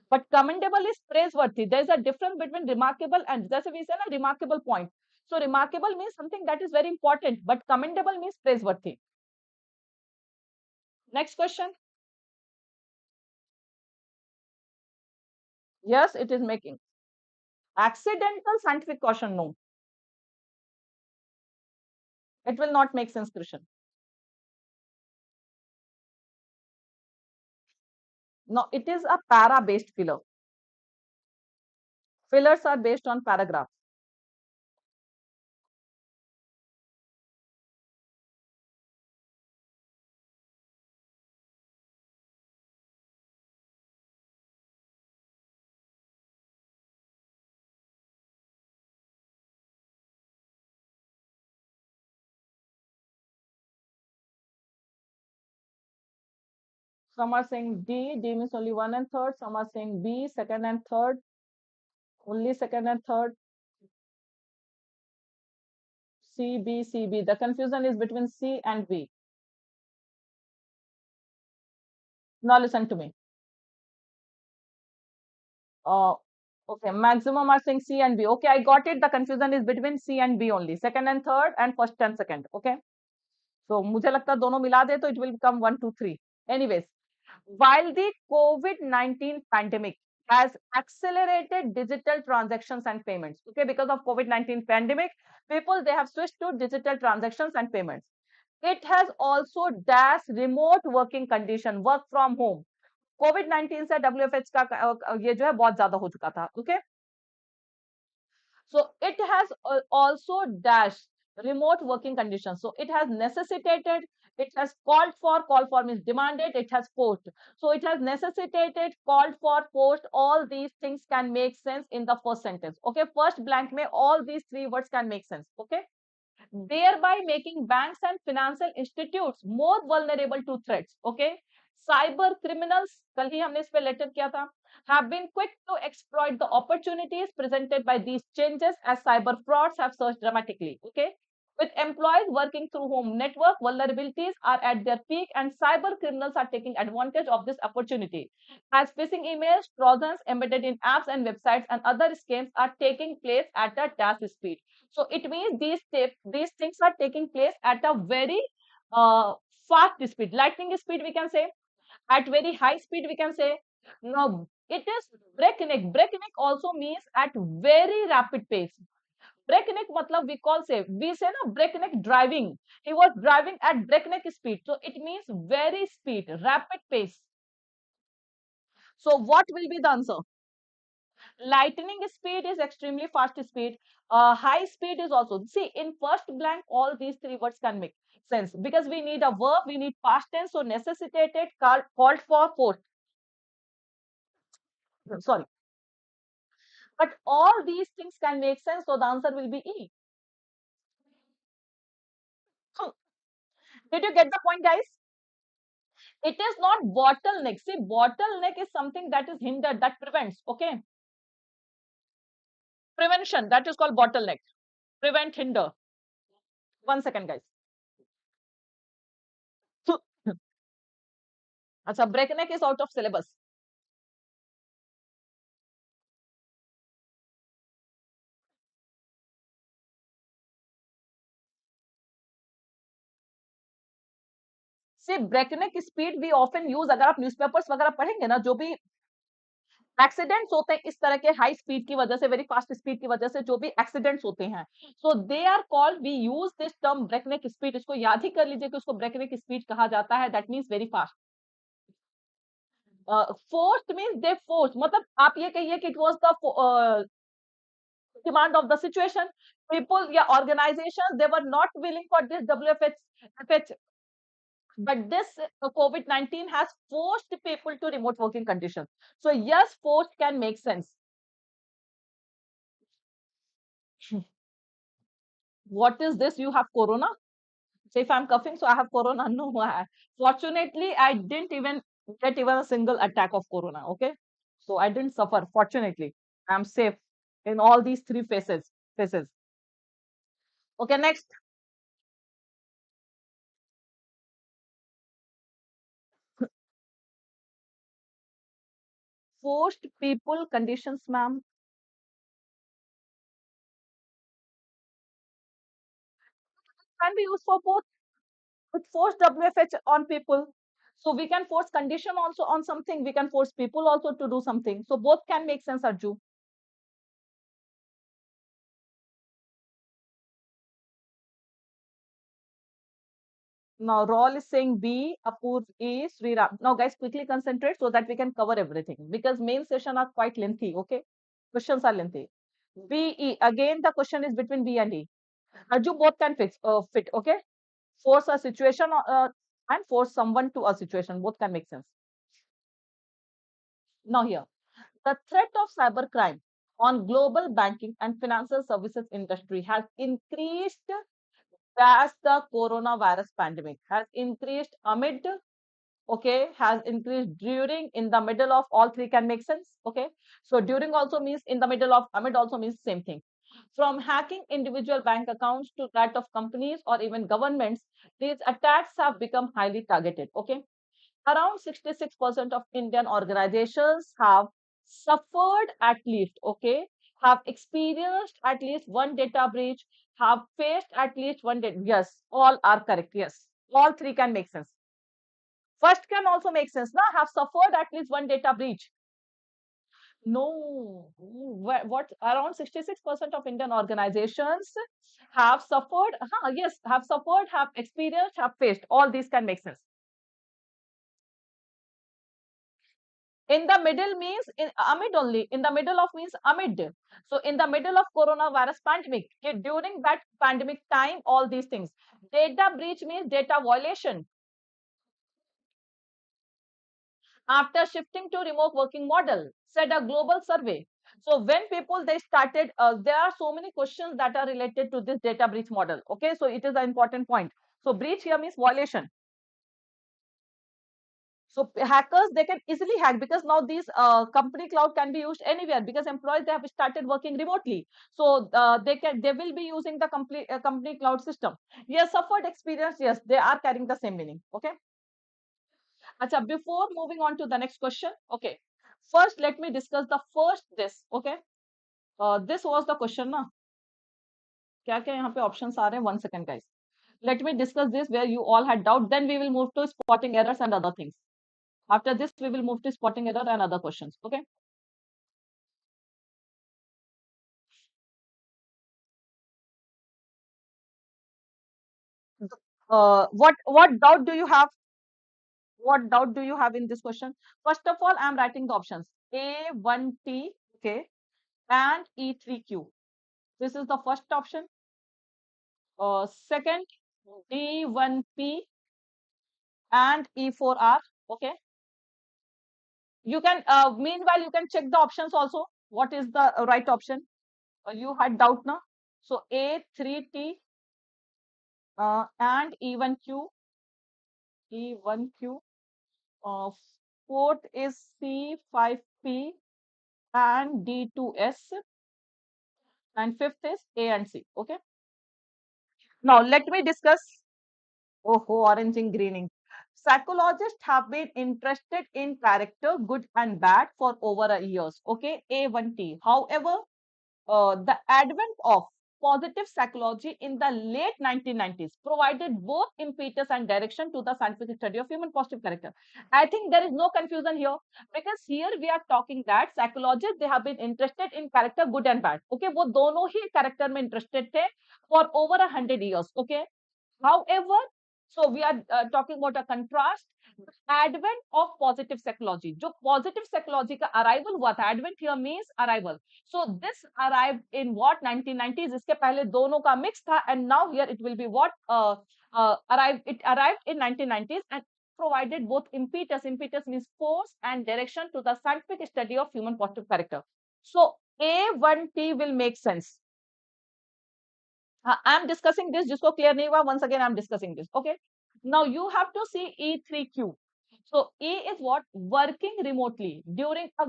But commendable is praiseworthy. There is a difference between remarkable and just we say a remarkable point. So remarkable means something that is very important, but commendable means praiseworthy. Next question. Yes, it is making. Accidental scientific caution. No, it will not make sense, Krishan. No, it is a para based filler. Fillers are based on paragraphs. Some are saying D, D means only one and third. Some are saying B, second and third, only second and third. C, B, C, B. The confusion is between C and B. Now listen to me. Uh, okay, maximum are saying C and B. Okay, I got it. The confusion is between C and B only. Second and third and first and second. Okay. So मुझे लगता है दोनों मिला दे तो it will become 1, 2, 3. Anyways, while the COVID-19 pandemic has accelerated digital transactions and payments, okay, because of COVID-19 pandemic, people they have switched to digital transactions and payments. It has also dashed remote working condition, work from home. COVID-19 से WFH का ये जो है बहुत ज्यादा हो चुका था, okay? So it has also dashed remote working conditions. So it has necessitated, it has call for means demanded, it has forced. So it has necessitated, called for, forced. All these things can make sense in the first sentence. Okay, first blank में all these three words can make sense. Okay, thereby making banks and financial institutes more vulnerable to threats. Okay, cyber criminals, कल ही हमने इस पे letter किया था, have been quick to exploit the opportunities presented by these changes as cyber frauds have surged dramatically. Okay, with employees working through home network, vulnerabilities are at their peak and cyber criminals are taking advantage of this opportunity. As phishing emails, trojans embedded in apps and websites and other scams are taking place at a dash speed. So it means these things are taking place at a very uh, fast speed, lightning speed we can say, at very high speed we can say. No, it is breakneck. Breakneck also means at very rapid pace. Breakneck matlab we say na breakneck driving. He was driving at breakneck speed. So it means very speed, rapid pace. So what will be the answer? Lightning speed is extremely fast speed. High speed is also. See, in first blank, all these three words can make sense because we need a verb, we need past tense, so necessitated, called for, forced. Sorry. But all these things can make sense, so the answer will be E. Did you get the point, guys? It is not bottleneck. See, bottleneck is something that is hindered, that prevents. Okay, prevention, that is called bottleneck. Prevent, hinder. 1 second, guys. Acha, breakneck is out of syllabus. See, breakneck speed we often use, अगर आप newspapers वगैरह पढ़ेंगे ना, जो भी accidents होते हैं इस तरह के हाई स्पीड की वजह से, वेरी फास्ट स्पीड की वजह से जो भी एक्सीडेंट्स होते हैं, so they are called, we use this term breakneck speed. इसको याद ही कर लीजिए कि उसको ब्रेकनेक स्पीड कहा जाता है. That means very fast. Forced means the force, मतलब आप ये कहिए कि it was the demand of the situation. People या organisation, they were not willing for this WFH, but this COVID-19 has forced people to remote working conditions. So yes, forced can make sense. What is this? You have corona? So if I'm coughing, so I have corona? No, fortunately, I didn't even get even a single attack of corona. Okay, so I didn't suffer. Fortunately, I'm safe in all these three phases. Phases. Okay, next. Forced people conditions, ma'am, can be used for both. It force WFH on people. So we can force condition also on something. We can force people also to do something. So both can make sense, Arju. Now Raul is saying B, Apurv A, Sriram. Now guys, quickly concentrate so that we can cover everything because main session are quite lengthy. Okay, questions are lengthy. B, E. Again, the question is between B and E. Arju, both can fit. Okay, force a situation and force someone to a situation. Both can make sense. Now here. The threat of cybercrime on global banking and financial services industry has increased as the coronavirus pandemic has increased amid, okay, has increased during, in the middle of, all three can make sense. Okay, so during also means in the middle of, amid also means same thing. From hacking individual bank accounts to that of companies or even governments, these attacks have become highly targeted. Okay, around 66% of Indian organizations have suffered at least, okay, have experienced at least one data breach, have faced at least one data. Yes, all are correct. Yes, all three can make sense. First can also make sense. Now, have suffered at least one data breach. No, what around 66% of Indian organizations have suffered. Yes, have suffered, have experienced, have faced. All these can make sense. In the middle means in amid only. In the middle of means amid. So in the middle of coronavirus pandemic, during that pandemic time, all these things. Data breach means data violation. After shifting to remote working model, said a global survey. So when people they started, there are so many questions that are related to this data breach model. Okay, so it is an important point. So breach here means violation. So hackers, they can easily hack because now these company cloud can be used anywhere because employees they have started working remotely. So they will be using the company cloud system. Yes, suffered experience. Yes, they are carrying the same meaning. Okay. Acha, before moving on to the next question, okay. First, let me discuss the first this. Okay. This was the question, na? क्या क्या यहाँ पे options आ रहे हैं? 1 second, guys. Let me discuss this where you all had doubt. Then we will move to spotting errors and other things. After this, we will move to spotting error and other questions. Okay. What doubt do you have? What doubt do you have in this question? First of all, I am writing the options A1T, okay, and E3Q. This is the first option. Second, D1P and E4R. Okay. You can meanwhile you can check the options also. What is the right option? You had doubt now. So A3T and E1Q. E1Q. Uh, fourth is C5P and D2S, and fifth is A and C. Okay. Now let me discuss. Oh, orange and greening. Psychologists have been interested in character, good and bad, for over a years. Okay, A1T. However, the advent of positive psychology in the late 1990s provided both impetus and direction to the scientific study of human positive character. I think there is no confusion here, because here we are talking that psychologists, they have been interested in character good and bad. Okay, वो दोनों ही character में interested थे for over 100 years. Okay, however, so we are talking about a contrast. Advent of positive psychology. जो positive psychology का arrival हुआ था, advent here means arrival. So this arrived in what 1990s. इसके पहले दोनों का mix था, and now here it will be what arrived. It arrived in 1990s and provided both impetus. Impetus means force and direction to the scientific study of human positive character. So A1T will make sense. I am discussing this. जिसको clear नहीं हुआ, once again I am discussing this. Okay. Now you have to see E3Q. So E is what? Working remotely during a,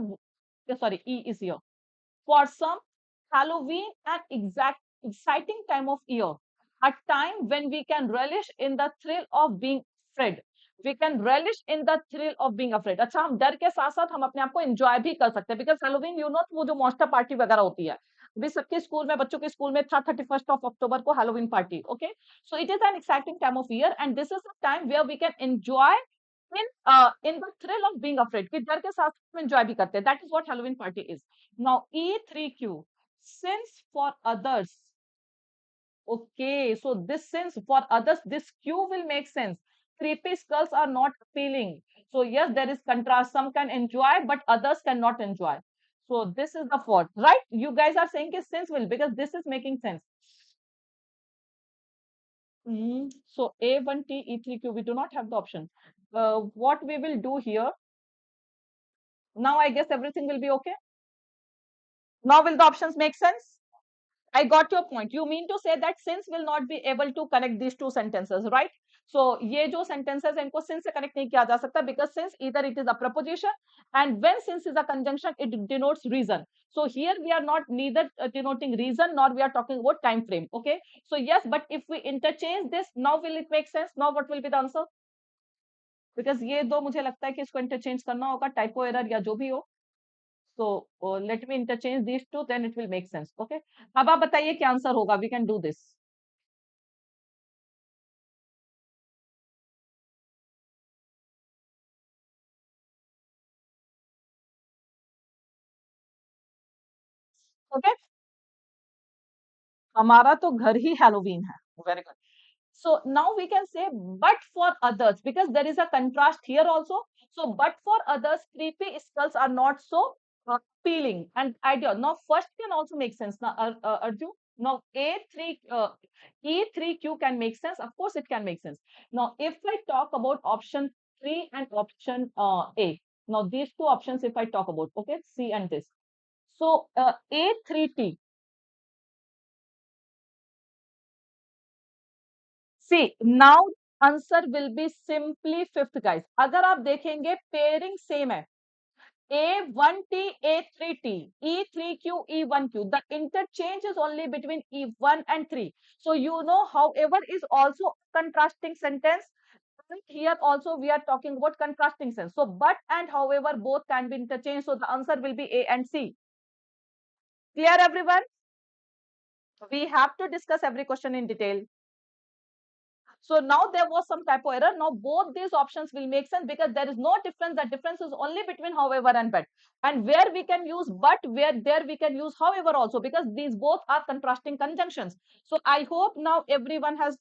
sorry, E is here. For some, Halloween an exact exciting time of year, a time when we can relish in the thrill of being afraid. We can relish in the thrill of being afraid. अच्छा, हम डर के साथ साथ हम अपने आप को एंजॉय भी कर सकते हैं, बिकॉज हेलोवीन यू नो वो जो मॉन्स्टर पार्टी वगैरह होती है, अभी सबके स्कूल में, बच्चों के स्कूल में था 31 ऑफ अक्टूबर को Halloween party. Okay, so it is an exciting time of year and this is a time where we can enjoy in the thrill of being afraid, कि डर के साथ में एंजॉय भी करते हैं. That is what Halloween party is. Now E3Q, since for others. Okay, so this since for others, this Q will make sense. Creepy skulls are not appealing. So yes, there is contrast. Some can enjoy, but others cannot enjoy. So this is the fault, right? You guys are saying is since will, because this is making sense. So A1T, E3Q, we do not have the option. What we will do here, now I guess everything will be okay. Now will the options make sense? I got your point. You mean to say that since will not be able to connect these two sentences, right? So ये जो sentences हैं, इनको since से connect नहीं किया जा सकता, because since either it is a preposition, and when since is a conjunction, it denotes reason. So here we are not neither denoting reason nor we are talking about time frame. Okay. So yes, but if we interchange this, now will it make sense? Now what will be the answer? Because ये दो मुझे लगता है कि इसको interchange करना होगा, typo error या जो भी हो. So let me interchange these two, then it will make sense. Okay. अब आप बताइए क्या आंसर होगा. We can do this. Okay. हमारा तो घर ही Halloween है. Very good. So now we can say, but for others, because there is a contrast here also. So, but for others, creepy skulls are not so appealing and ideal. Now, first can also make sense. Now, Arju, now E3Q can make sense. Of course, it can make sense. Now, if I talk about option 3 and option A, now these two options, if I talk about, okay, C and this. So, A3T. See, now answer will be simply fifth, guys. अगर आप देखेंगे pairing same है. A1T, A3T, E3Q, E1Q. The interchange is only between E1 and 3. So you know, however, is also contrasting sentence. Here also we are talking about contrasting sense. So but and however both can be interchanged. So the answer will be A and C. Clear, everyone? We have to discuss every question in detail. So now there was some typo error. Now both these options will make sense, because there is no difference. The difference is only between however and but. And where we can use but, where there we can use however also, because these both are contrasting conjunctions. So I hope now everyone has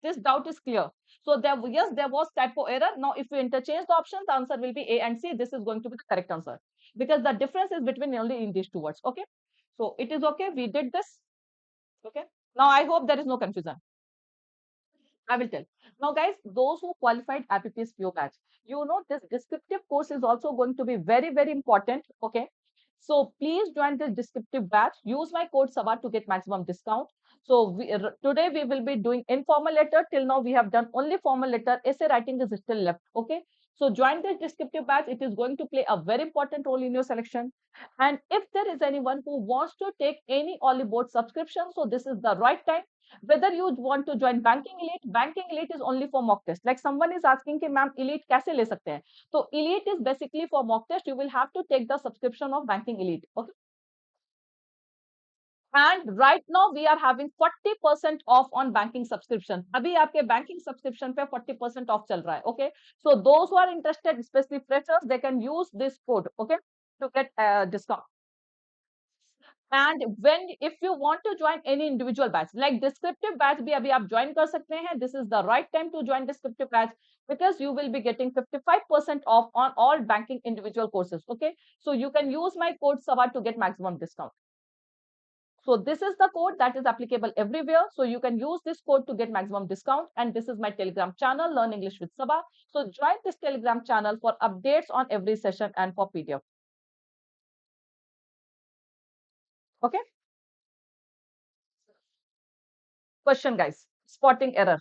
this doubt is clear. So there, yes, there was typo error. Now if we interchange the options, the answer will be A and C. This is going to be the correct answer, because the difference is between only in these two words. Okay. So it is okay. We did this. Okay. Now I hope there is no confusion. I will tell. Now, guys, those who qualified IBPS PO batch, you know, this descriptive course is also going to be very, very important. Okay. So please join this descriptive batch. Use my code Saba to get maximum discount. So today we will be doing informal letter. Till now we have done only formal letter. Essay writing is still left. Okay. So join this descriptive batch. It is going to play a very important role in your selection. And if there is anyone who wants to take any Oliveboard subscription, so this is the right time. Whether you want to join banking elite is only for mock test. Like someone is asking कि ma'am elite कैसे ले सकते हैं? So elite is basically for mock test. You will have to take the subscription of banking elite. Okay. And right now we are having 40% off on banking subscription. अभी आपके banking subscription पे 40% off चल रहा है. Okay. So those who are interested, especially freshers, they can use this code. Okay. To get discount. And when if you want to join any individual batch, like descriptive batch भी अभी आप join कर सकते हैं. This is the right time to join descriptive batch because you will be getting 55% off on all banking individual courses. Okay, so you can use my code Saba to get maximum discount. So this is the code that is applicable everywhere. So you can use this code to get maximum discount. And this is my Telegram channel, Learn English with Saba. So join this Telegram channel for updates on every session and for PDF. Okay. Question, guys. Spotting error.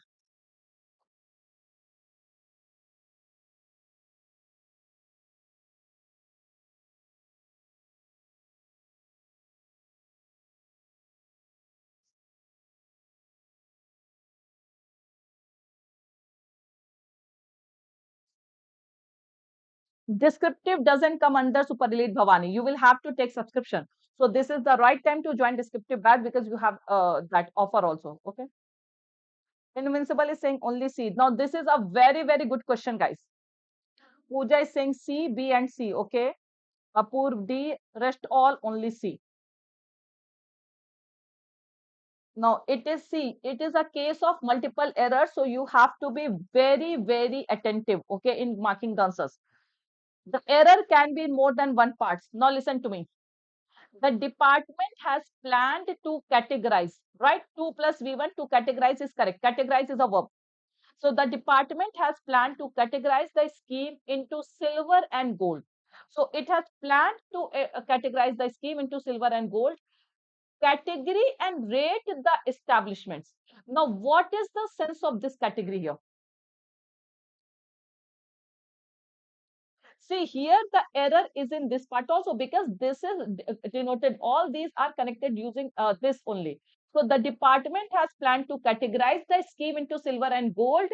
Descriptive doesn't come under Super Elite Bhavani. You will have to take subscription. So this is the right time to join descriptive batch because you have that offer also. Okay. Invincible is saying only C. Now this is a very, very good question, guys. Pooja is saying C, B and C. Okay. Apurv D, rest all only C. Now it is C. It is a case of multiple errors. So you have to be very, very attentive. Okay. In marking the answers. The error can be in more than one parts. Now listen to me. The department has planned to categorize, right? 2 plus V1 to categorize is correct. Categorize is a verb. So the department has planned to categorize the scheme into silver and gold. So it has planned to categorize the scheme into silver and gold. Category and rate the establishments. Now, what is the sense of this category here? See, here the error is in this part also because this is denoted, all these are connected using this only. So the department has planned to categorize the scheme into silver and gold,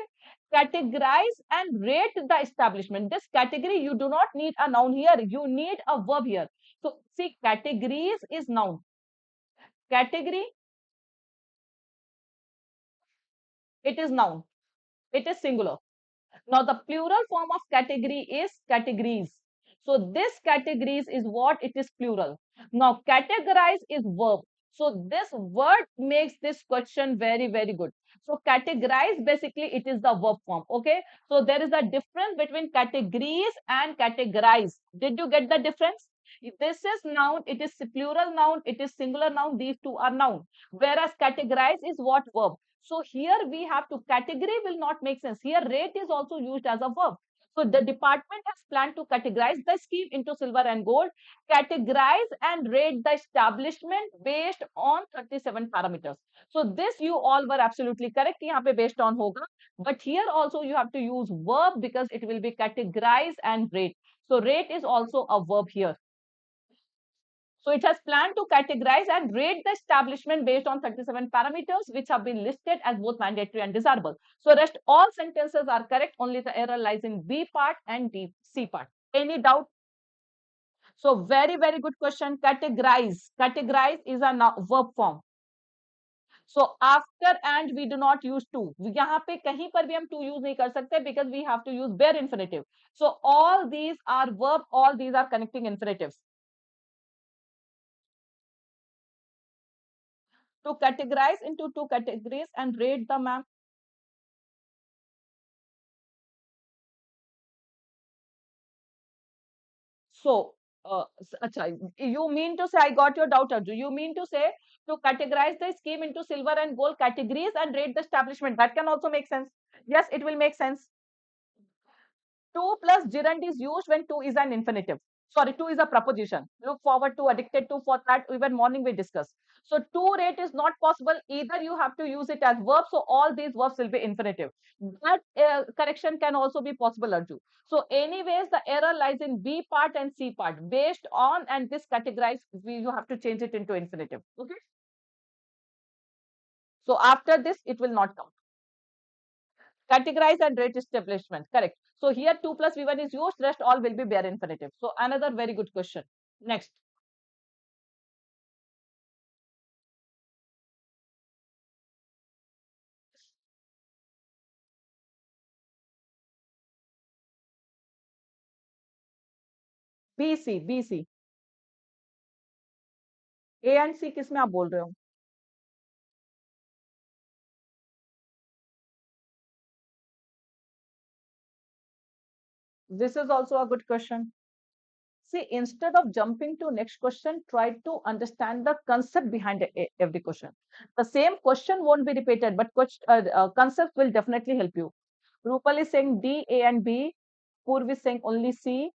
categorize and rate the establishment. This category, you do not need a noun here, you need a verb here. So see, categories is noun. Category, it is noun. It is singular. Now, the plural form of category is categories. So, this categories is what it is plural. Now, categorize is verb. So, this word makes this question very, very good. So, categorize basically it is the verb form. Okay. So, there is a difference between categories and categorize. Did you get the difference? This is noun, it is plural noun, it is singular noun, these two are noun. Whereas categorize is what verb. So here we have to, category will not make sense. Here rate is also used as a verb. So the department has planned to categorize the scheme into silver and gold, categorize and rate the establishment based on 37 parameters. So this you all were absolutely correct. यहाँ पे based on होगा. But here also you have to use verb because it will be categorize and rate. So rate is also a verb here. So it has planned to categorize and rate the establishment based on 37 parameters, which have been listed as both mandatory and desirable. So rest all sentences are correct. Only the error lies in B part and C part. Any doubt? So very, very good question. Categorize. Categorize is a verb form. So after and we do not use to. यहाँ पे कहीं पर भी हम to use नहीं कर सकते because we have to use bare infinitive. So all these are verb. All these are connecting infinitives. To categorize into two categories and rate the map. So, acha, you mean to say, I got your doubt, Arju. You mean to say to categorize the scheme into silver and gold categories and rate the establishment. That can also make sense. Yes, it will make sense. To plus gerund is used when to is an infinitive. Sorry, to is a preposition. Look forward to, addicted to, for that, even morning we discussed. So to rate is not possible. Either you have to use it as verb. So all these verbs will be infinitive. That correction can also be possible, Arju. So anyways, the error lies in B part and C part. Based on and this categorized, you have to change it into infinitive. Okay. So after this, it will not count. Categorize and rate establishment. Correct. So here 2 plus V1 is used. Rest all will be bare infinitive. So another very good question. Next. BC, BC. A and C किस में आप बोल रहे हो? This is also a good question. See, instead of jumping to next question, try to understand the concept behind every question. The same question won't be repeated, but concept will definitely help you. Rupal is saying D, A, and B. Purv is saying only C.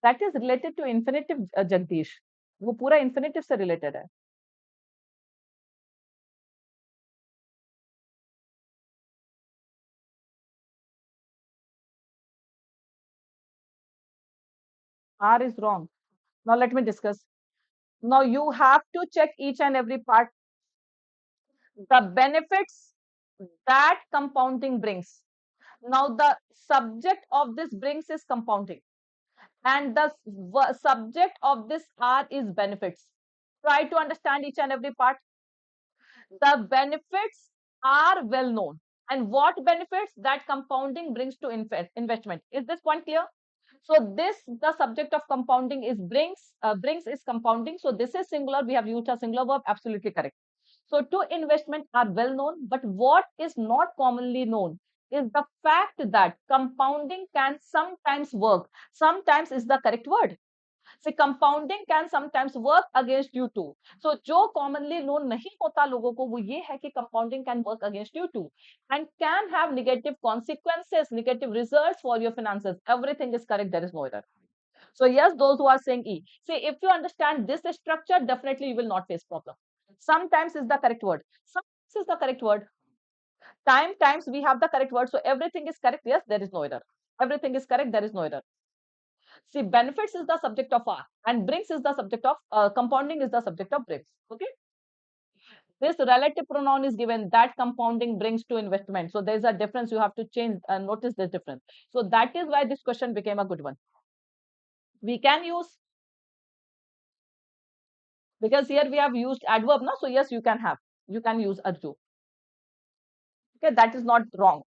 That is related to infinitive, Jagdish. वो पूरा infinitive से related है. R is wrong. Now let me discuss. Now you have to check each and every part. The benefits that compounding brings. Now the subject of this brings is compounding, and the subject of this R is benefits. Try to understand each and every part. The benefits are well known. And what benefits that compounding brings to investment? Is this point clear? So this, the subject of compounding is brings is compounding. So this is singular. We have used a singular verb. Absolutely correct. So two investment are well known, but what is not commonly known is the fact that compounding can sometimes work. Sometimes is the correct word. See, compounding can sometimes work against you too. So जो commonly known नहीं होता लोगों को वो ये है कि compounding can work against you too and can have negative consequences, negative results for your finances. Everything is correct. There is no error. So yes, those who are saying E. See, if you understand this structure, definitely you will not face problem. Sometimes is the correct word. Sometimes is the correct word. Times we have the correct word. So everything is correct. Yes, there is no error. Everything is correct. There is no error. See, benefits is the subject of R and brings is the subject of compounding is the subject of brings. Okay. This relative pronoun is given that compounding brings to investment. So there's a difference. You have to change and notice this difference. So that is why this question became a good one. We can use because here we have used adverb, no? So yes, you can use arju. Okay, that is not wrong.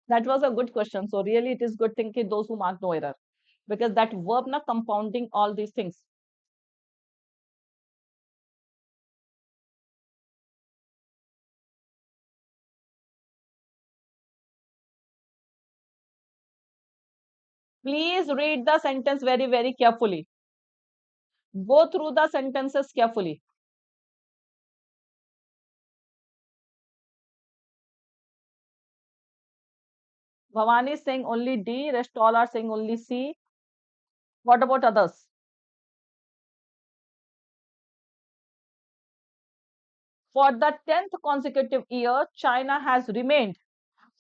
That was a good question. So really, it is good thinking those who mark no error because that verb na compounding all these things. Please read the sentence very carefully. Go through the sentences carefully. Bhavani is saying only D, rest all are saying only C. What about others? For the 10th consecutive year, China has remained.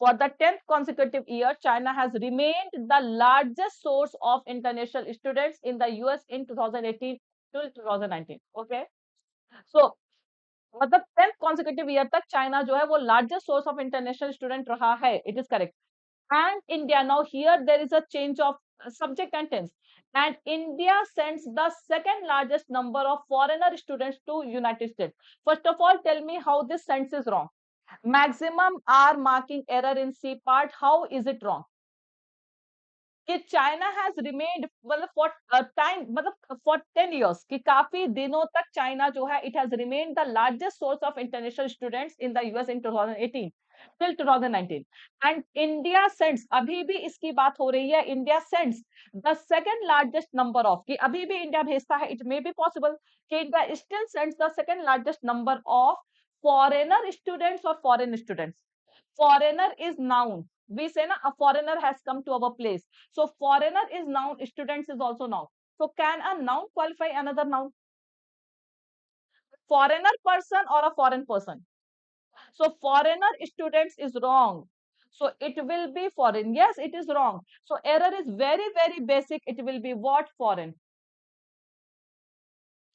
For the 10th consecutive year, China has remained the largest source of international students in the US in 2018 till 2019. Okay. So मतलब 10th consecutive year तक China जो है वो largest source of international student रहा है. It is correct. And India. Now here there is a change of subject and tense. And India sends the second largest number of foreigner students to United States. First of all, tell me how this sentence is wrong. Maximum R marking error in C part. How is it wrong? कि China has remained मतलब for time मतलब for 10 years कि काफी दिनों तक China जो है it has remained the largest source of international students in the US in 2018 till 2019 and India sends अभी भी इसकी बात हो रही है India sends the second largest number of कि अभी भी इंडिया भेजता है इट मे बी पॉसिबल कि India still sends the second largest number of foreigner students और foreign students foreigner is noun we say na a foreigner has come to our place so foreigner is noun students is also noun so can a noun qualify another noun foreigner person or a foreign person so foreigner students is wrong so it will be foreign yes it is wrong so error is very very basic it will be what foreign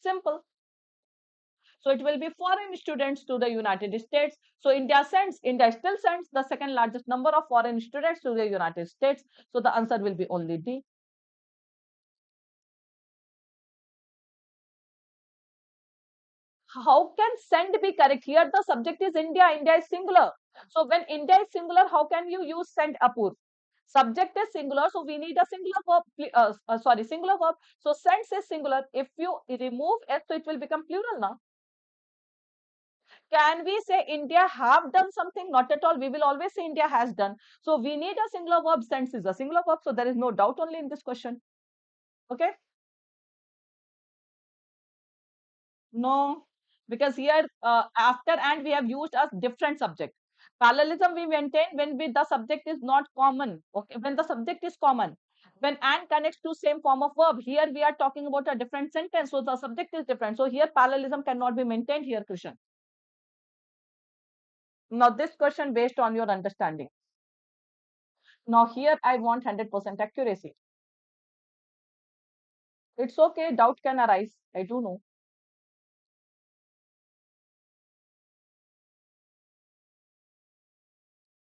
simple so it will be foreign students to the United States. So India still sends the second largest number of foreign students to the United States. So the answer will be only D. How can send be correct? Here the subject is India. India is singular. So when India is singular, how can you use send Apur? Subject is singular, so we need a singular verb. Sorry, singular verb. So sends is singular. If you remove S, so it will become plural now. Can we say India have done something? Not at all. We will always say India has done. So we need a singular verb. Sense is a singular verb. So there is no doubt only in this question. Okay. No, because here after and we have used as different subject. Parallelism we maintain when the subject is not common. Okay, when the subject is common. When and connects to same form of verb. Here we are talking about a different sentence. So the subject is different. So here parallelism cannot be maintained here, Krishan. Now this question based on your understanding. Now here I want 100% accuracy. It's okay, doubt can arise. I do know.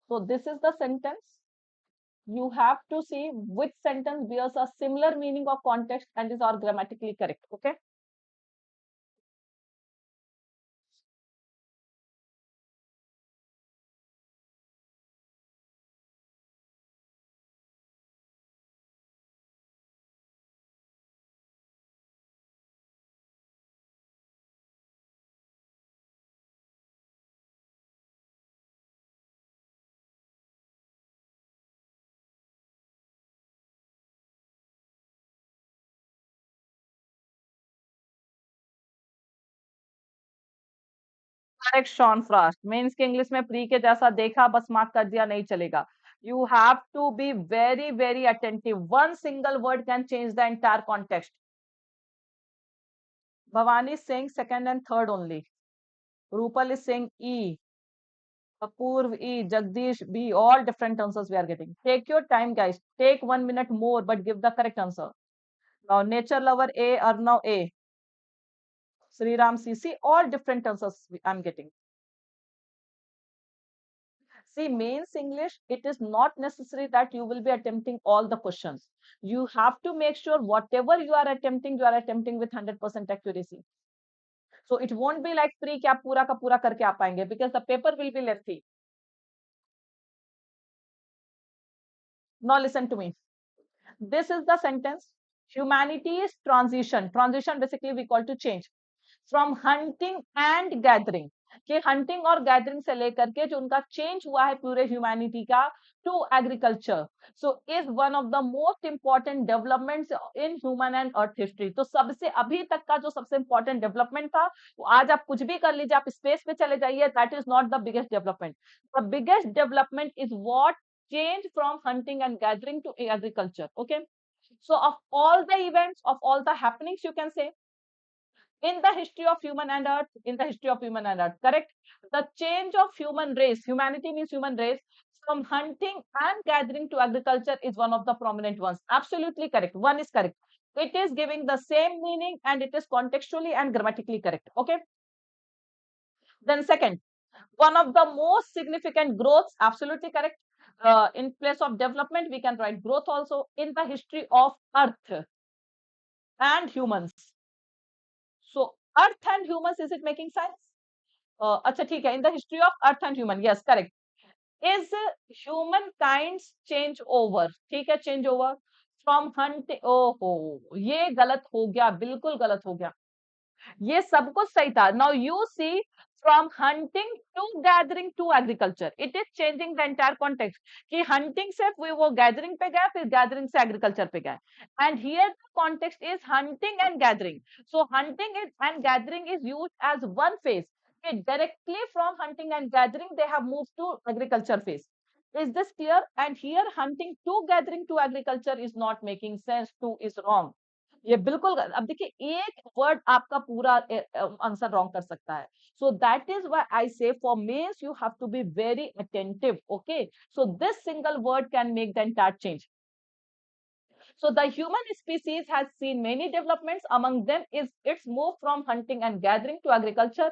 So this is the sentence. You have to see which sentence bears a similar meaning or context and is all grammatically correct. Okay. Correct, Sean Frost. Means के English में pre के जैसा देखा बस mark कर दिया नहीं चलेगा. You have to be very very attentive. One single word can change the entire context. Bhavani is saying second and third only. Rupal is saying E. Apurv E. Jagdish B. All different answers we are getting. Take your time, guys. Take 1 minute more, but give the correct answer. Now, nature lover A, Arnav A. Sri Ram CC, all different answers I'm getting. See, mains English, it is not necessary that you will be attempting all the questions. You have to make sure whatever you are attempting with 100% accuracy. So it won't be like pre क्या पूरा का पूरा करके आ पाएंगे because the paper will be lengthy. Now listen to me. This is the sentence. Humanity is transition. Transition basically we call to change. From hunting and gathering कि hunting और gathering से लेकर के जो उनका चेंज हुआ है पूरे ह्यूमैनिटी का to agriculture so is one of the most important developments in human and earth history तो सबसे अभी तक का जो सबसे इंपॉर्टेंट डेवलपमेंट था वो आज आप कुछ भी कर लीजिए आप स्पेस पे चले जाइए that is not the biggest development the biggest development is what change from hunting and gathering to agriculture okay so of all the events of all the happenings you can say in the history of human and earth in the history of human and earth correct the change of human race humanity means human race from hunting and gathering to agriculture is one of the prominent ones absolutely correct one is correct it is giving the same meaning and it is contextually and grammatically correct okay then second one of the most significant growths absolutely correct in place of development we can write growth also in the history of earth and humans so earth and humans is it making sense अच्छा ठीक है in the history of earth and human yes correct is humankind's change over. ठीक है, change over from hunting. ओहो, ये गलत हो गया, बिल्कुल गलत हो गया। ये सब कुछ सही था। Now you see, from hunting to gathering to agriculture, it is changing the entire context कि हंटिंग से वो गैदरिंग पे गया, फिर गैदरिंग से एग्रीकल्चर पे गया। And here the context is hunting and gathering. So hunting is and gathering is use as one phase. Directly from hunting and gathering, they have moved to agriculture phase. Is this clear? And here hunting to gathering to agriculture is not making sense. Two is wrong. ये बिल्कुल अब देखिए, एक word आपका पूरा answer wrong कर सकता है। So that is why I say for mains you have to be very attentive. Okay, so this single word can make the entire change. So the human species has seen many developments. Among them is its move from hunting and gathering to agriculture.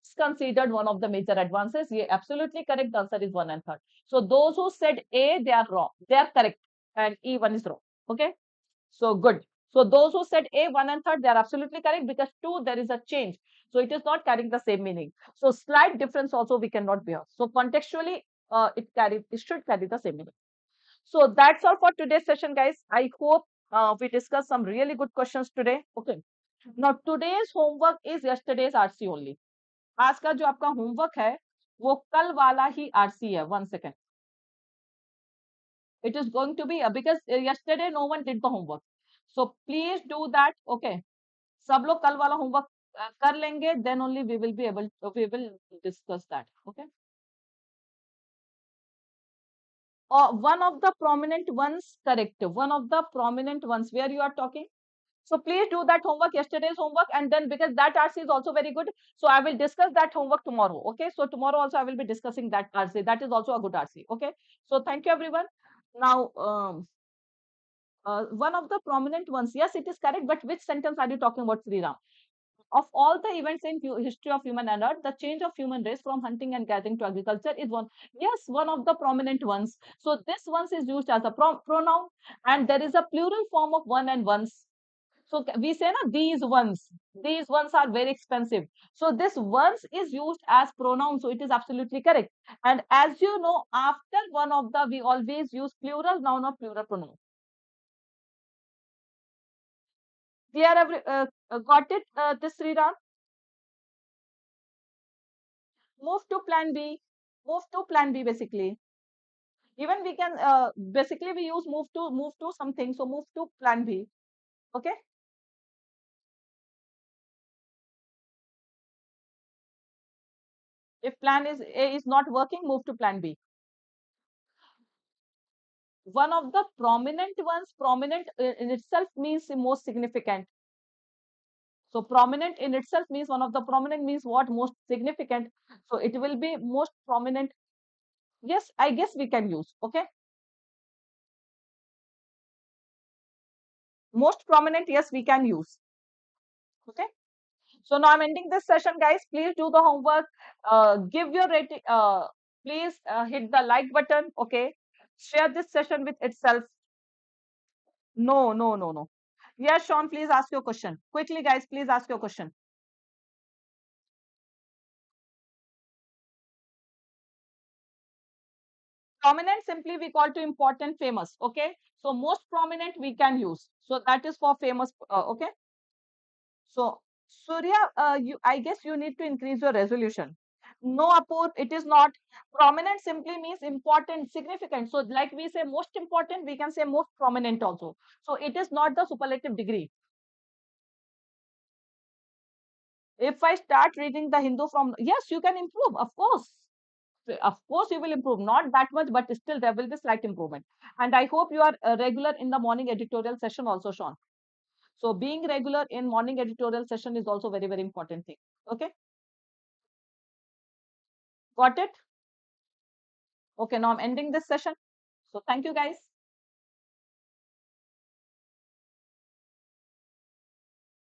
It's considered one of the major advances. Yeah, absolutely correct. The answer is one and third. So those who said A, they are wrong. They are correct, and E1 is wrong. Okay. So good. So those who said A, 1 and third, they are absolutely correct, because 2, there is a change. So it is not carrying the same meaning. So slight difference also we cannot bear. So contextually, it should carry the same meaning. So that's all for today's session, guys. I hope we discussed some really good questions today. Okay. Now today's homework is yesterday's RC only. आज का जो आपका homework है, वो कल वाला ही RC है. 1 second. It is going to be because yesterday no one did the homework. So please do that. Okay. सब लोग कल वाला होमवर्क कर लेंगे, then only we will discuss that. Okay. One of the prominent ones, correct. One of the prominent ones where you are talking. So please do that homework, yesterday's homework, and then because that RC is also very good, so I will discuss that homework tomorrow. Okay. So tomorrow also I will be discussing that RC. That is also a good RC. Okay. So thank you everyone. Now, one of the prominent ones. Yes, it is correct. But which sentence are you talking about, Sri Ram? Of all the events in history of human and earth, the change of human race from hunting and gathering to agriculture is one. Yes, one of the prominent ones. So this ones is used as a pronoun, and there is a plural form of one and ones. So we say na, these ones are very expensive. So this ones is used as pronoun. So it is absolutely correct. And as you know, after one of the, we always use plural noun or plural pronoun. We are got it, this Sriram? Move to plan B. Move to plan B basically. Even we can basically we use move to something. So move to plan B. Okay. If plan is A is not working, move to plan B. One of the prominent ones, prominent in itself means the most significant. So prominent in itself means one of the prominent means what? Most significant. So it will be most prominent. Yes, I guess we can use. Okay. Most prominent, yes, we can use. Okay. So now I'm ending this session, guys. Please do the homework. Give your rating. Please hit the like button. Okay. Share this session with itself. No, no, no, no. Yes, Sean, please ask your question. Quickly, guys, please ask your question. Prominent simply we call to important, famous. Okay. So most prominent we can use. So that is for famous. Okay. So Surya, I guess you need to increase your resolution. No, Apur, it is not. Prominent simply means important, significant. So like we say most important, we can say most prominent also. So it is not the superlative degree. If I start reading the Hindu from, yes, you can improve, of course. Of course, you will improve, not that much, but still there will be slight improvement. And I hope you are regular in the morning editorial session also, Sean. So being regular in morning editorial session is also very, very important thing. Okay. Got it? Okay, now I'm ending this session. So thank you guys.